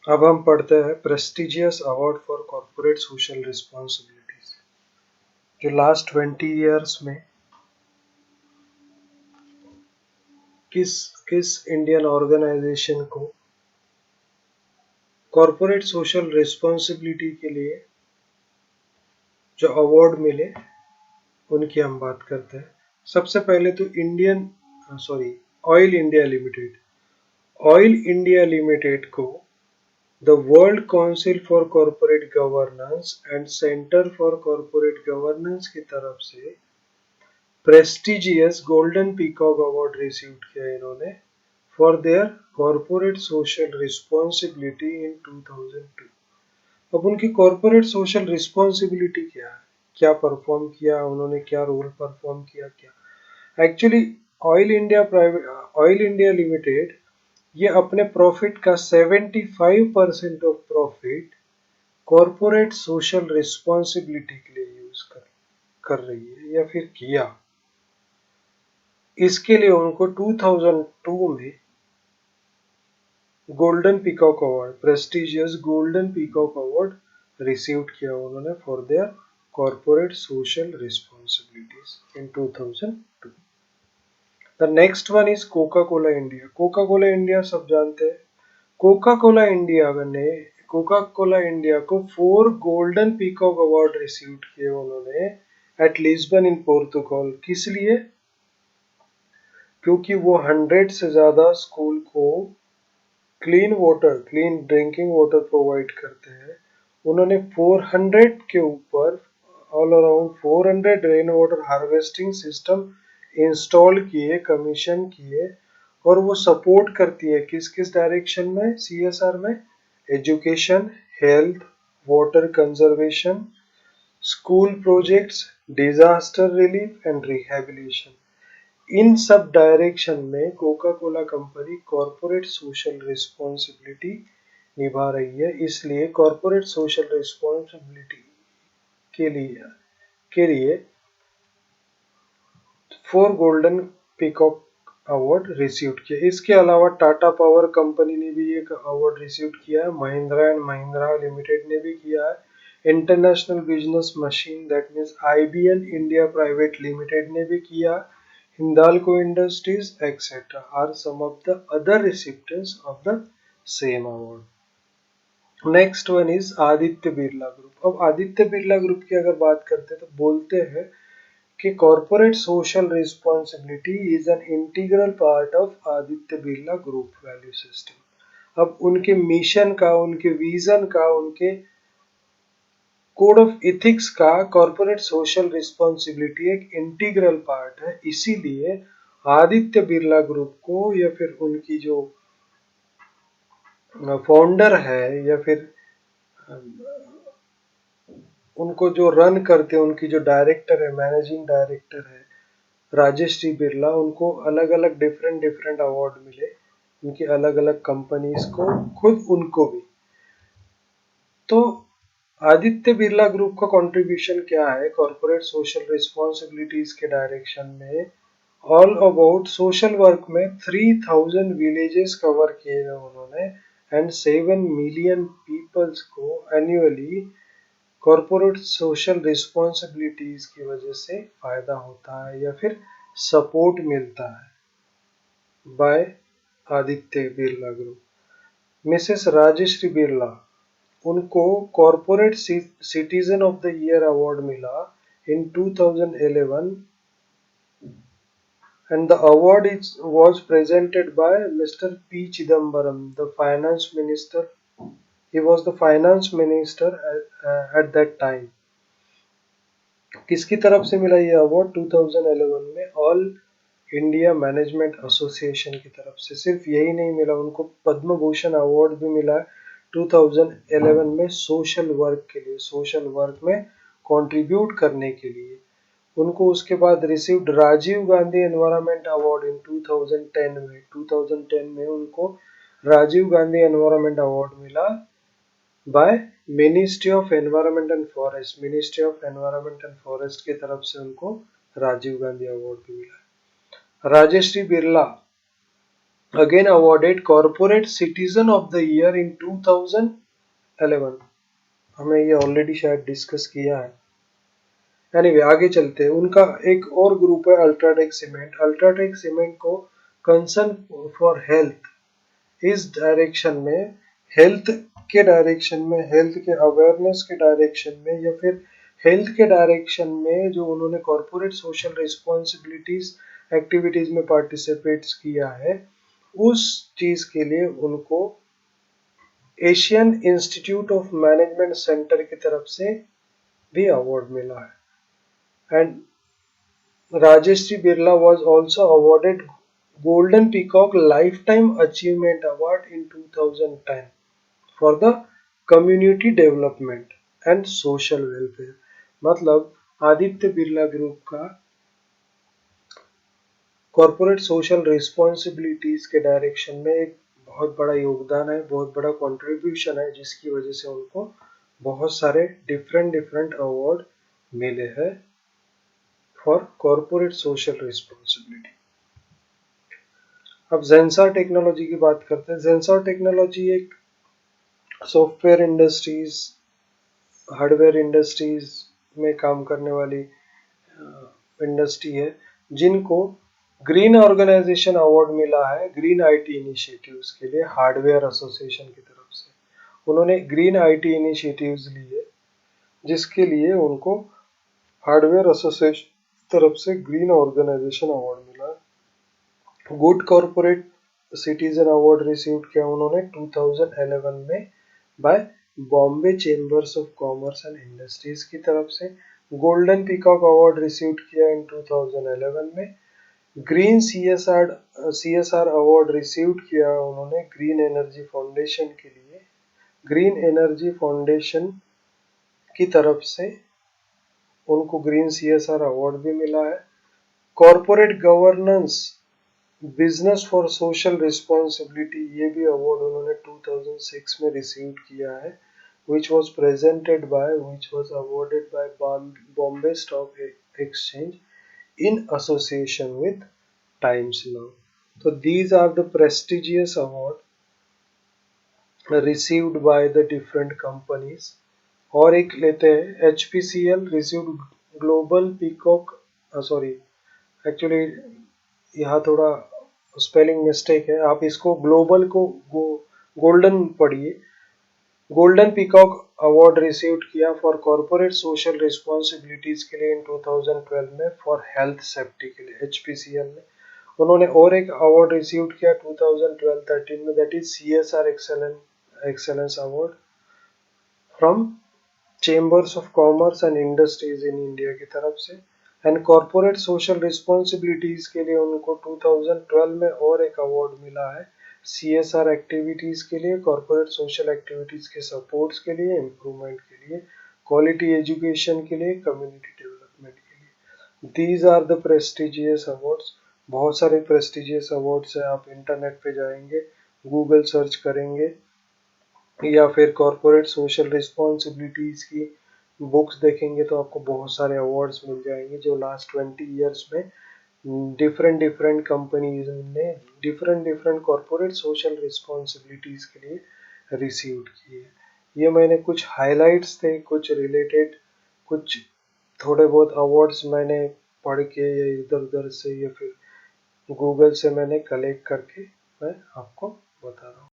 अब हम पढ़ते हैं prestigious award for corporate social responsibilities, जो लास्ट 20 ईयर्स में किस किस इंडियन ऑर्गेनाइजेशन को कॉर्पोरेट सोशल रिस्पॉन्सिबिलिटी के लिए जो अवार्ड मिले उनकी हम बात करते हैं। सबसे पहले तो Indian sorry oil India limited, oil India limited को the world council for corporate governance and centre for corporate governance की तरफ से prestigious golden peacock award receive किया इन्होंने for their corporate social responsibility in 2002। अब उनकी कॉर्पोरेट सोशल रिस्पॉन्सिबिलिटी क्या है, क्या परफॉर्म किया उन्होंने, क्या रोल परफॉर्म किया, क्या एक्चुअली ऑयल इंडिया लिमिटेड ये अपने प्रॉफिट का 75% of profit corporate social responsibility के लिए यूज कर रही है या फिर किया। इसके लिए उनको 2002 में golden peacock award, prestigious golden peacock award received किया उन्होंने for their corporate social responsibilities in 2002। The next one is Coca Cola India. Coca Cola India सब जानते हैं। कोका कोला इंडिया ने कोका कोला इंडिया को 4 गोल्डन पीकॉक अवार्ड रिसीव्ड किए उन्होंने eight Lisbon इन पोर्तुगाल। किस लिए? क्योंकि वो 100 से ज्यादा स्कूल को क्लीन ड्रिंकिंग वाटर प्रोवाइड करते हैं। उन्होंने 400 के ऊपर all around 400 rain water harvesting system install किए, कमीशन किए, और वो सपोर्ट करती है किस किस डायरेक्शन में, सीएसआर में, education, health, water conservation, school projects, disaster relief and rehabilitation. इन सब डायरेक्शन में Coca Cola company corporate social responsibility निभा रही है। इसलिए कॉर्पोरेट सोशल रिस्पॉन्सिबिलिटी के लिए 4 गोल्डन पीकॉक अवार्ड रिसीव किया। इसके अलावा टाटा पावर कंपनी ने भी एक अवार्ड रिसीव किया है, महिंद्रा एंड महिंद्रा लिमिटेड ने भी किया है, international business machine that means IBN India private limited ने भी किया, Hindalco industries etcetera are some of the other recipients of the same award। Next one is Aditya Birla group. अब आदित्य बिरला ग्रुप की अगर बात करते हैं तो बोलते हैं कि corporate social responsibility is an integral part of Aditya Birla group value system. अब उनके मिशन का, उनके विजन का, उनके कोड ऑफ इथिक्स का कॉर्पोरेट सोशल रिस्पॉन्सिबिलिटी एक इंटीग्रल पार्ट है। इसीलिए आदित्य बिरला ग्रुप को या फिर उनकी जो फाउंडर है या फिर उनको जो रन करते हैं, उनकी जो डायरेक्टर है, मैनेजिंग डायरेक्टर है राजेश्री बिरला, उनको अलग अलग डिफरेंट डिफरेंट अवार्ड मिले, उनकी अलग अलग कंपनीज को, खुद उनको भी। तो आदित्य बिरला ग्रुप का कंट्रीब्यूशन क्या है कॉर्पोरेट सोशल रिस्पॉन्सिबिलिटीज के डायरेक्शन में? ऑल अबाउट सोशल वर्क में 3000 विलेजेस कवर किए हैं उन्होंने एंड 7 मिलियन पीपल्स को एनुअली कॉर्पोरेट सोशल रिस्पॉन्सिबिलिटीज की वजह से फायदा होता है या फिर सपोर्ट मिलता है by Aditya Birla group. Mrs Rajeshree Birla, उनको corporate citizen of the year award मिला in 2011 and the award was presented by Mr. P. Chidambaram, the finance minister. He was the finance minister at that time. किसकी तरफ से मिला ये award 2011 में? All India management association की तरफ से। सिर्फ यही नहीं मिला, उनको पद्म भूषण अवार्ड भी मिला 2011 में सोशल वर्क के लिए, सोशल वर्क में कंट्रीब्यूट करने के लिए। उनको उसके बाद received Rajiv Gandhi environment award in 2010 में। 2010 में उनको राजीव गांधी एनवायरमेंट अवार्ड मिला by ministry of environment and forest. Ministry of environment and forest की तरफ से उनको राजीव गांधी अवार्ड भी मिला। Rajshree Birla again awarded Corporate Citizen of the Year in 2011। हमने ये ऑलरेडी शायद डिस्कस किया है। एनीवे आगे चलते हैं। उनका एक और ग्रुप है अल्ट्राटेक सीमेंट। अल्ट्राटेक सीमेंट को कंसर्न फॉर हेल्थ, इस डायरेक्शन में, हेल्थ के डायरेक्शन में, हेल्थ के अवेयरनेस के डायरेक्शन में, या फिर हेल्थ के डायरेक्शन में जो उन्होंने कॉर्पोरेट सोशल रिस्पॉन्सिबिलिटीज एक्टिविटीज में पार्टिसिपेट किया है, उस चीज के लिए उनको Asian Institute of Management Centre की तरफ से भी अवार्ड मिला है। And Rajashree Birla was also awarded Golden Peacock Lifetime Achievement Award in 2010 for the Community Development and Social Welfare। मतलब आदित्य बिरला ग्रुप का कॉर्पोरेट सोशल रिस्पॉन्सिबिलिटीज के डायरेक्शन में एक बहुत बड़ा योगदान है, बहुत बड़ा कंट्रीब्यूशन है, जिसकी वजह से उनको बहुत सारे डिफरेंट डिफरेंट अवार्ड मिले हैं फॉर कॉर्पोरेट सोशल रिस्पॉन्सिबिलिटी। अब जेंसर टेक्नोलॉजी की बात करते हैं। जेंसर टेक्नोलॉजी एक सॉफ्टवेयर इंडस्ट्रीज, हार्डवेयर इंडस्ट्रीज में काम करने वाली इंडस्ट्री है, जिनको ग्रीन ऑर्गेनाइजेशन अवार्ड मिला है ग्रीन आईटी इनिशिएटिव्स के लिए हार्डवेयर एसोसिएशन की तरफ से। उन्होंने ग्रीन आईटी इनिशिएटिव्स लिए, जिसके लिए उनको हार्डवेयर एसोसिएशन तरफ से ग्रीन ऑर्गेनाइजेशन अवार्ड मिला। Good corporate citizen award receive किया उन्होंने 2011 में by Bombay chambers of commerce and industries की तरफ से। गोल्डन पीकॉक अवार्ड रिसीव किया इन 2011 में। ग्रीन सीएसआर अवार्ड रिसीव किया उन्होंने ग्रीन एनर्जी फाउंडेशन के लिए। ग्रीन एनर्जी फाउंडेशन की तरफ से उनको ग्रीन सीएसआर अवार्ड भी मिला है। Corporate governance business for social responsibility, ये भी अवार्ड उन्होंने 2006 में रिसीव किया है, which was awarded by Bombay Stock Exchange in association with Times Now। So these are the prestigious awards received by the different companies। और एक लेते हैं HPCL received global peacock, sorry actually यहाँ थोड़ा स्पेलिंग मिस्टेक है, आप इसको global को गोल्डन पढ़िए। गोल्डन पीकॉक अवार्ड रिसीव किया फॉर कॉर्पोरेट सोशल रिस्पॉन्सिबिलिटीज के लिए इन 2012 में फॉर हेल्थ सेफ्टी के लिए HPCL ने। उन्होंने और एक अवार्ड रिसीव किया 2012-13 में, that is CSR excellence award from chambers of commerce and industries in India की तरफ से। एंड कॉर्पोरेट सोशल रिस्पॉन्सिबिलिटीज के लिए उनको 2012 में और एक अवार्ड मिला है CSR एक्टिविटीज के लिए, कॉर्पोरेट सोशल एक्टिविटीज के सपोर्ट्स के लिए, इम्प्रूवमेंट के लिए, क्वालिटी एजुकेशन के लिए, कम्युनिटी डेवलपमेंट के लिए। These are the prestigious awards. बहुत सारे प्रेस्टिजियस अवार्ड्स है, आप इंटरनेट पे जाएंगे, गूगल सर्च करेंगे या फिर कॉर्पोरेट सोशल रिस्पॉन्सिबिलिटीज की बुक्स देखेंगे तो आपको बहुत सारे अवार्ड्स मिल जाएंगे जो लास्ट 20 ईयर्स में डिफरेंट डिफरेंट कंपनीज ने different different corporate social responsibilities के लिए रिसीव किए। ये मैंने कुछ हाइलाइट्स थे, कुछ रिलेटेड, कुछ थोड़े बहुत अवार्ड्स मैंने पढ़ के या इधर उधर से या फिर गूगल से मैंने कलेक्ट करके मैं आपको बता रहा हूँ।